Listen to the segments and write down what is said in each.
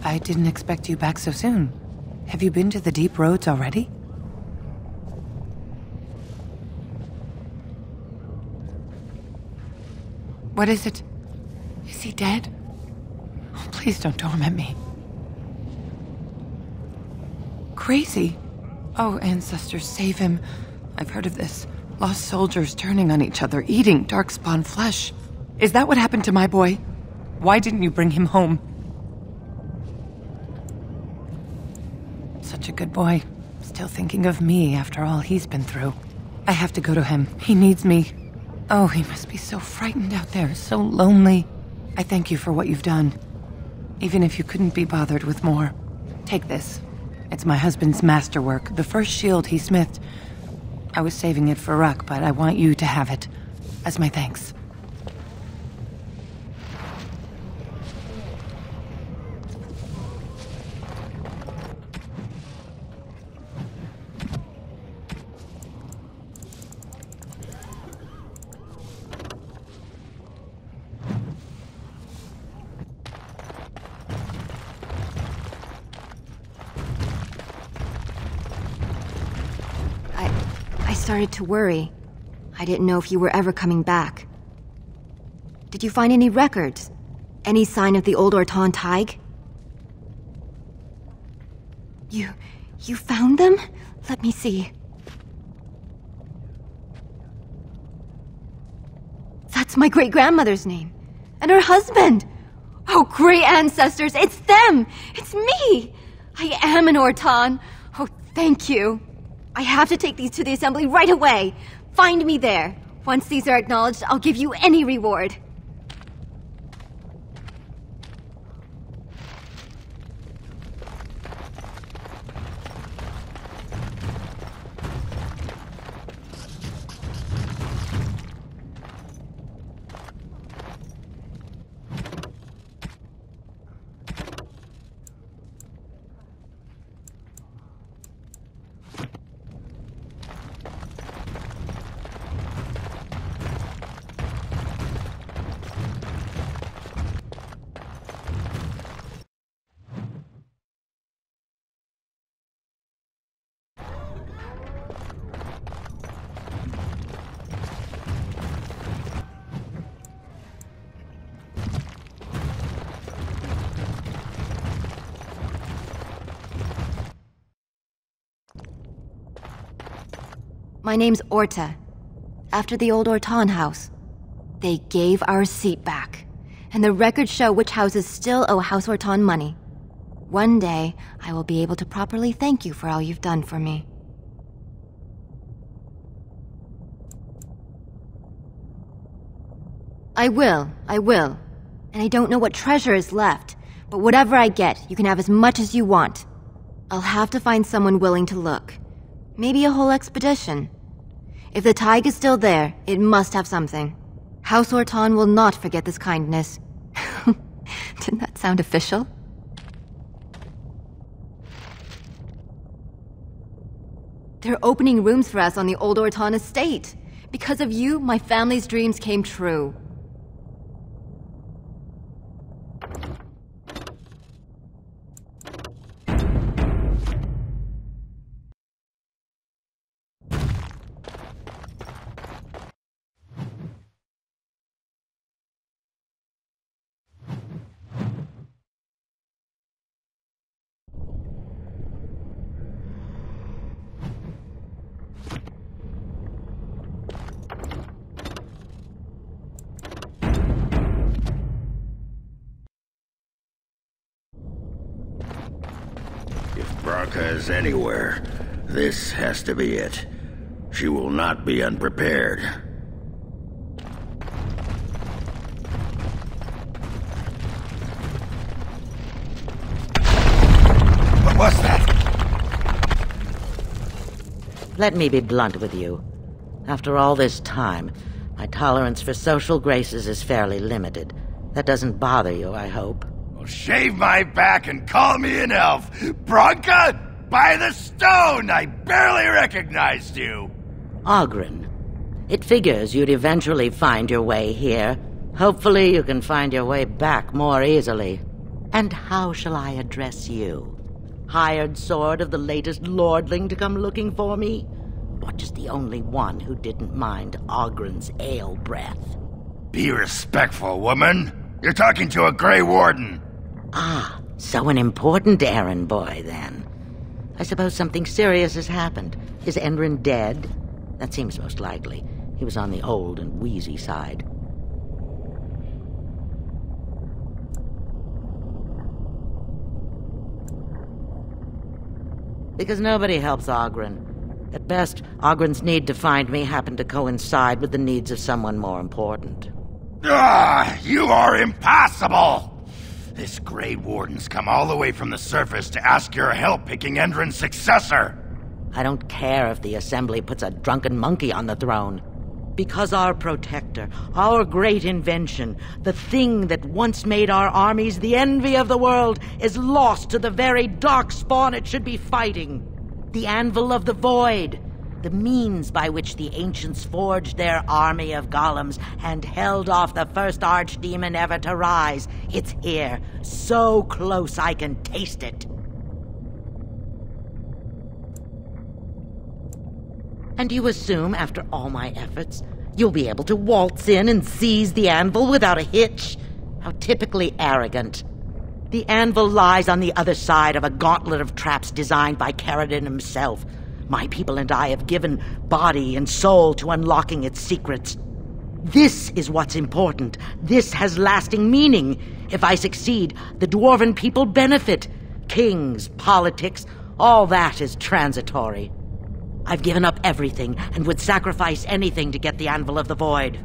I didn't expect you back so soon. Have you been to the deep roads already? What is it? Is he dead? Oh, please don't torment me. Crazy. Oh, ancestors, save him. I've heard of this. Lost soldiers turning on each other, eating darkspawn flesh. Is that what happened to my boy? Why didn't you bring him home? Such a good boy. Still thinking of me after all he's been through. I have to go to him. He needs me. Oh, he must be so frightened out there, so lonely. I thank you for what you've done. Even if you couldn't be bothered with more. Take this. It's my husband's masterwork, the first shield he smithed. I was saving it for Ruck, but I want you to have it. As my thanks. I started to worry. I didn't know if you were ever coming back. Did you find any records? Any sign of the old Orton Tig? You found them? Let me see. That's my great-grandmother's name. And her husband! Oh, great ancestors, it's them! It's me! I am an Orton. Oh, thank you. I have to take these to the assembly right away. Find me there. Once these are acknowledged, I'll give you any reward. My name's Orta. After the old Orton house. They gave our seat back. And the records show which houses still owe House Orton money. One day, I will be able to properly thank you for all you've done for me. I will. And I don't know what treasure is left, but whatever I get, you can have as much as you want. I'll have to find someone willing to look. Maybe a whole expedition. If the Tig is still there, it must have something. House Orton will not forget this kindness. Didn't that sound official? They're opening rooms for us on the old Orton estate. Because of you, my family's dreams came true. Branka is anywhere. This has to be it. She will not be unprepared. What was that? Let me be blunt with you. After all this time, my tolerance for social graces is fairly limited. That doesn't bother you, I hope. Well, shave my back and call me an elf. Branka, by the stone! I barely recognized you. Ogren. It figures you'd eventually find your way here. Hopefully you can find your way back more easily. And how shall I address you? Hired sword of the latest lordling to come looking for me? Or just the only one who didn't mind Ogren's ale breath? Be respectful, woman. You're talking to a Grey Warden. Ah, so an important errand boy, then. I suppose something serious has happened. Is Endrin dead? That seems most likely. He was on the old and wheezy side. Because nobody helps Ogren. At best, Ogren's need to find me happened to coincide with the needs of someone more important. Ah, you are impossible! This Grey Warden's come all the way from the surface to ask your help picking Endrin's successor. I don't care if the Assembly puts a drunken monkey on the throne. Because our protector, our great invention, the thing that once made our armies the envy of the world, is lost to the very darkspawn it should be fighting. The Anvil of the Void, the means by which the ancients forged their army of golems and held off the first archdemon ever to rise. It's here, so close I can taste it. And you assume, after all my efforts, you'll be able to waltz in and seize the anvil without a hitch? How typically arrogant. The anvil lies on the other side of a gauntlet of traps designed by Caradon himself. My people and I have given body and soul to unlocking its secrets. This is what's important. This has lasting meaning. If I succeed, the Dwarven people benefit. Kings, politics, all that is transitory. I've given up everything and would sacrifice anything to get the Anvil of the Void.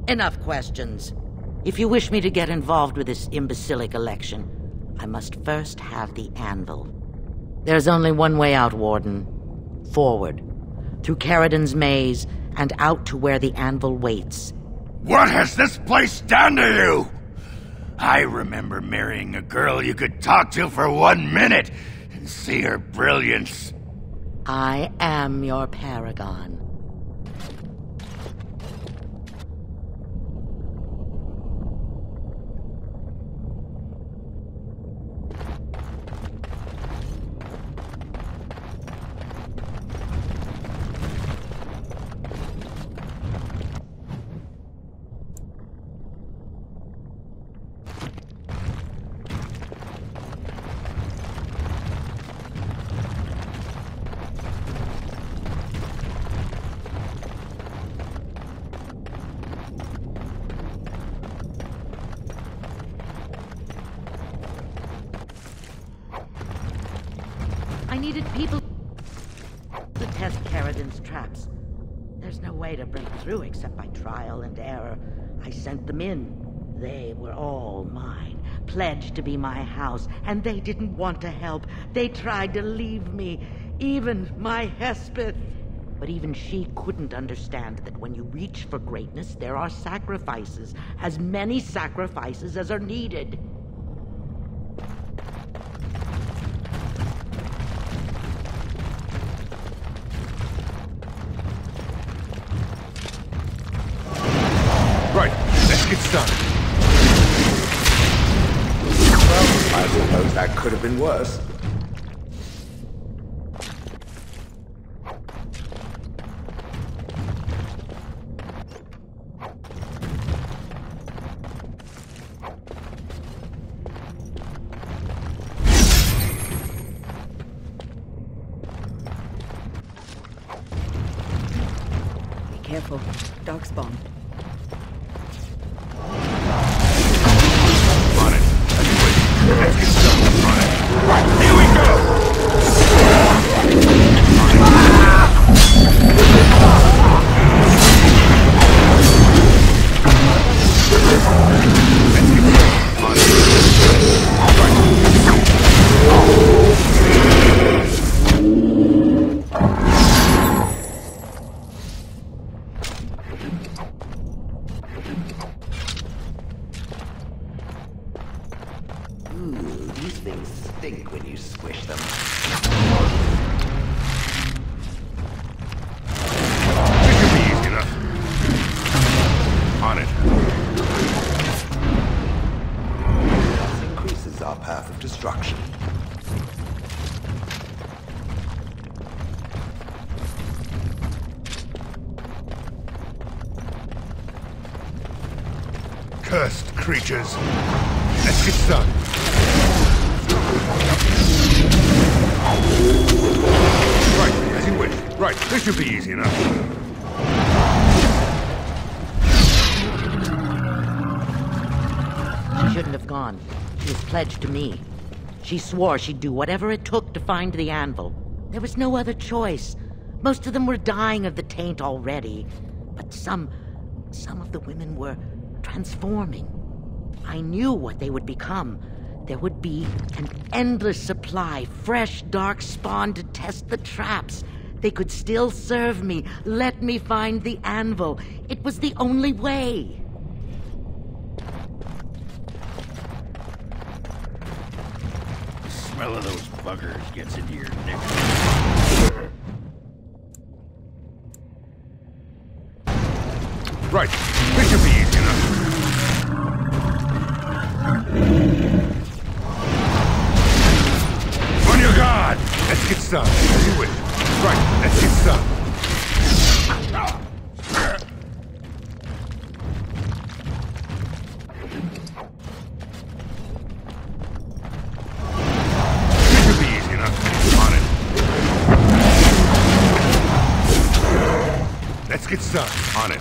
Enough questions. If you wish me to get involved with this imbecilic election, I must first have the Anvil. There's only one way out, Warden. Forward. Through Caradon's maze and out to where the Anvil waits. What has this place done to you? I remember marrying a girl you could talk to for 1 minute and see her brilliance. I am your paragon. I needed people to test Caradon's traps. There's no way to break through except by trial and error. I sent them in. They were all mine, pledged to be my house, and they didn't want to help. They tried to leave me, even my Hespeth. But even she couldn't understand that when you reach for greatness, there are sacrifices, as many sacrifices as are needed. Right, let's get started. Well, I suppose that could have been worse. Be careful. Darkspawn. On it. Let's get started on it. Right, here we go! Ooh, these things stink when you squish them. This should be easy enough. On it. path of destruction. Cursed creatures. Let's get started. Right, as you wish. Right, this should be easy enough. She shouldn't have gone. She was pledged to me. She swore she'd do whatever it took to find the anvil. There was no other choice. Most of them were dying of the taint already. But some of the women were transforming. I knew what they would become. There would be an endless supply, fresh, dark spawn to test the traps. They could still serve me, let me find the anvil. It was the only way. The smell of those buggers gets into your neck. Right, this should be easy enough. On your guard! Let's get started, as you wish. Right, let's get started. This should be easy enough. On it. Let's get started. On it.